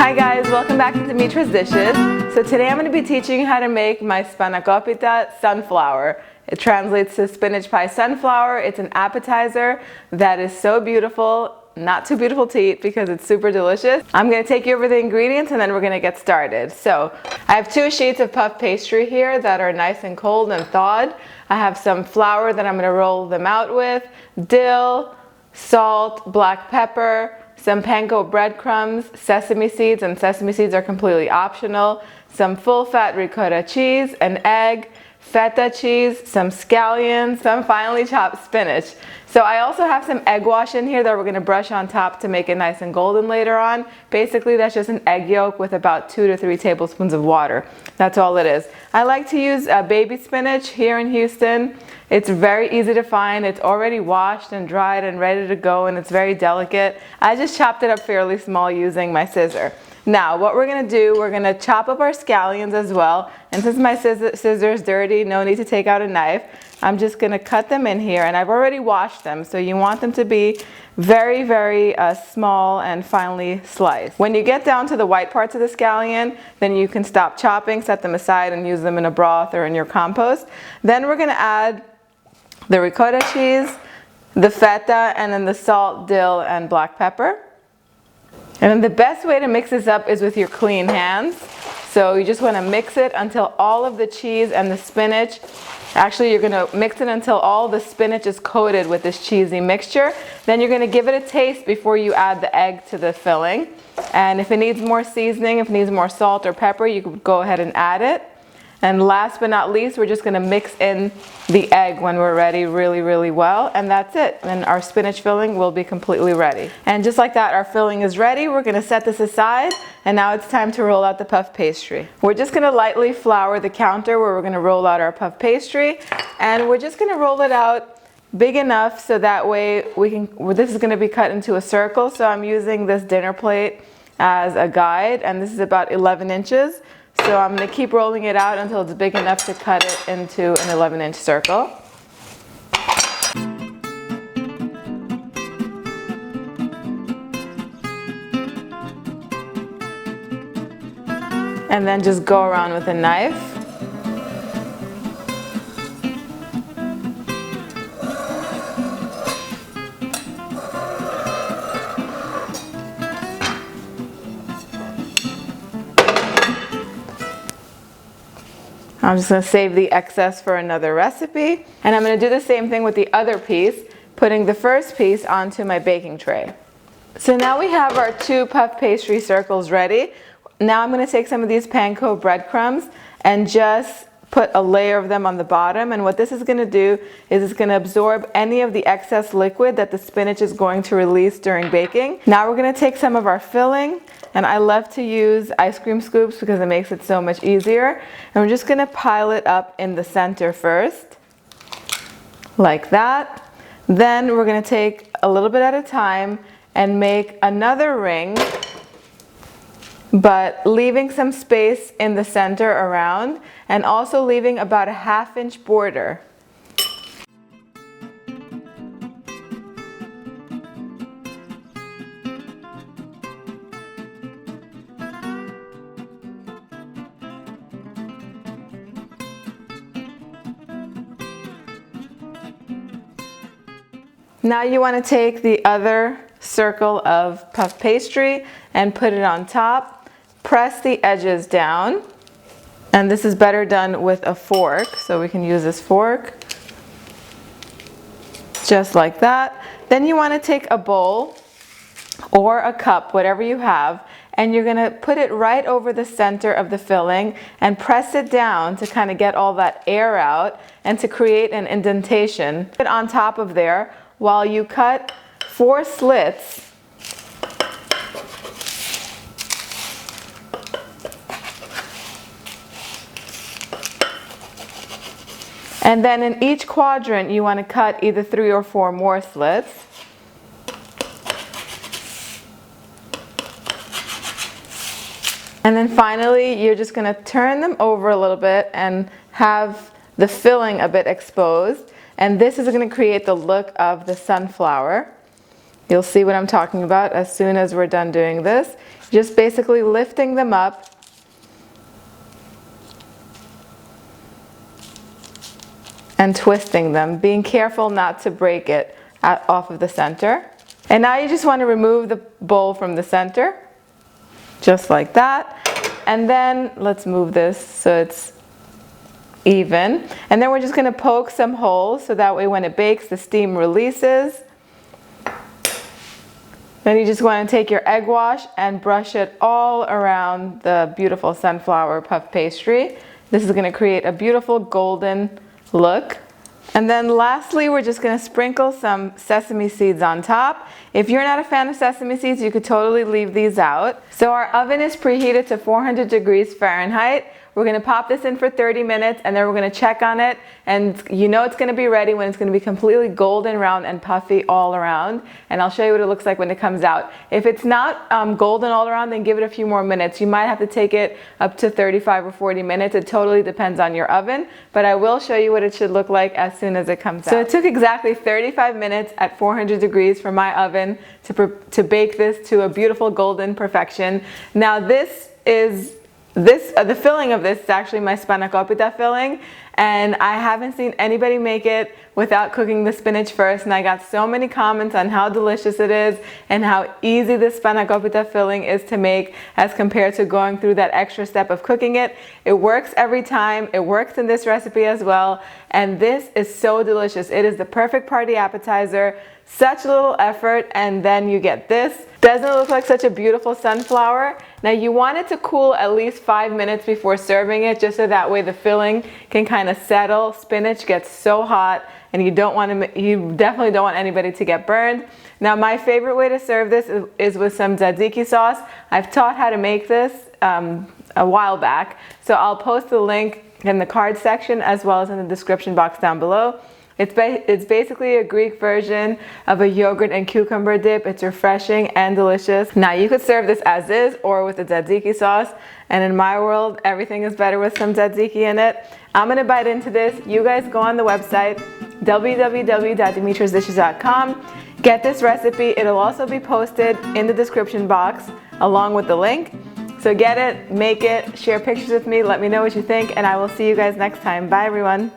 Hi guys, welcome back to Dimitra's Dishes. So today I'm going to be teaching you how to make my Spanakopita sunflower. It translates to spinach pie sunflower. It's an appetizer that is so beautiful, not too beautiful to eat because it's super delicious. I'm going to take you over the ingredients and then we're going to get started. So I have 2 sheets of puff pastry here that are nice and cold and thawed. I have some flour that I'm going to roll them out with, dill, salt, black pepper, some panko breadcrumbs, sesame seeds, and sesame seeds are completely optional, some full-fat ricotta cheese, an egg, feta cheese, some scallions, some finely chopped spinach. So I also have some egg wash in here that we're going to brush on top to make it nice and golden later on. Basically, that's just an egg yolk with about 2 to 3 tablespoons of water. That's all it is. I like to use baby spinach here in Houston. It's very easy to find. It's already washed and dried and ready to go, and it's very delicate. I just chopped it up fairly small using my scissor. Now, what we're going to do, we're going to chop up our scallions as well. And since my scissor is dirty, no need to take out a knife. I'm just going to cut them in here, and I've already washed them. So you want them to be very, very small and finely sliced. When you get down to the white parts of the scallion, then you can stop chopping, set them aside, and use them in a broth or in your compost. Then we're going to add the ricotta cheese, the feta, and then the salt, dill, and black pepper. And then the best way to mix this up is with your clean hands. So you just want to mix it until all of the cheese and the spinach, actually you're going to mix it until all the spinach is coated with this cheesy mixture. Then you're going to give it a taste before you add the egg to the filling. And if it needs more seasoning, if it needs more salt or pepper, you can go ahead and add it. And last but not least, we're just going to mix in the egg when we're ready really, really well. And that's it. And our spinach filling will be completely ready. And just like that, our filling is ready. We're going to set this aside. And now it's time to roll out the puff pastry. We're just going to lightly flour the counter where we're going to roll out our puff pastry. And we're just going to roll it out big enough so that way this is going to be cut into a circle. So I'm using this dinner plate as a guide. And this is about 11 inches. So I'm going to keep rolling it out until it's big enough to cut it into an 11-inch circle. And then just go around with a knife. I'm just going to save the excess for another recipe. And I'm going to do the same thing with the other piece, putting the first piece onto my baking tray. So now we have our 2 puff pastry circles ready. Now I'm going to take some of these panko breadcrumbs and just put a layer of them on the bottom. And what this is going to do is it's going to absorb any of the excess liquid that the spinach is going to release during baking. Now we're going to take some of our filling. And I love to use ice cream scoops because it makes it so much easier. And we're just going to pile it up in the center first, like that. Then we're going to take a little bit at a time and make another ring, but leaving some space in the center around, and also leaving about a 1/2-inch border. Now you want to take the other circle of puff pastry and put it on top. Press the edges down. And this is better done with a fork, so we can use this fork. Just like that. Then you want to take a bowl or a cup, whatever you have, and you're going to put it right over the center of the filling and press it down to kind of get all that air out and to create an indentation. Put it on top of there while you cut 4 slits . And then in each quadrant you want to cut either 3 or 4 more slits. And then finally you're just going to turn them over a little bit and have the filling a bit exposed. And this is going to create the look of the sunflower. You'll see what I'm talking about as soon as we're done doing this. Just basically lifting them up and twisting them, being careful not to break it off of the center. And now you just want to remove the bowl from the center, just like that. And then let's move this so it's even. And then we're just going to poke some holes so that way when it bakes, the steam releases. Then you just want to take your egg wash and brush it all around the beautiful sunflower puff pastry. This is going to create a beautiful golden look. And then lastly, we're just going to sprinkle some sesame seeds on top. If you're not a fan of sesame seeds, you could totally leave these out. So our oven is preheated to 400 degrees Fahrenheit. We're going to pop this in for 30 minutes and then we're going to check on it, and you know it's going to be ready when it's going to be completely golden brown and puffy all around. And I'll show you what it looks like when it comes out. If it's not golden all around, then give it a few more minutes. You might have to take it up to 35 or 40 minutes. It totally depends on your oven, but I will show you what it should look like as soon as it comes out. So it took exactly 35 minutes at 400 degrees for my oven to bake this to a beautiful golden perfection. Now the filling of this is actually my Spanakopita filling, and I haven't seen anybody make it without cooking the spinach first, and I got so many comments on how delicious it is and how easy the Spanakopita filling is to make as compared to going through that extra step of cooking it. It works every time. It works in this recipe as well, and this is so delicious. It is the perfect party appetizer. Such little effort, and then you get this. Doesn't it look like such a beautiful sunflower? Now you want it to cool at least 5 minutes before serving it, just so that way the filling can kind of settle. Spinach gets so hot, and you definitely don't want anybody to get burned. Now my favorite way to serve this is with some tzatziki sauce. I've taught how to make this a while back, so I'll post the link in the card section as well as in the description box down below. It's basically a Greek version of a yogurt and cucumber dip. It's refreshing and delicious. Now you could serve this as is or with the tzatziki sauce, and in my world everything is better with some tzatziki in it. I'm gonna bite into this. You guys go on the website www.dimitrasdishes.com. Get this recipe. It'll also be posted in the description box along with the link. So get it, make it, share pictures with me, let me know what you think, and I will see you guys next time. Bye everyone.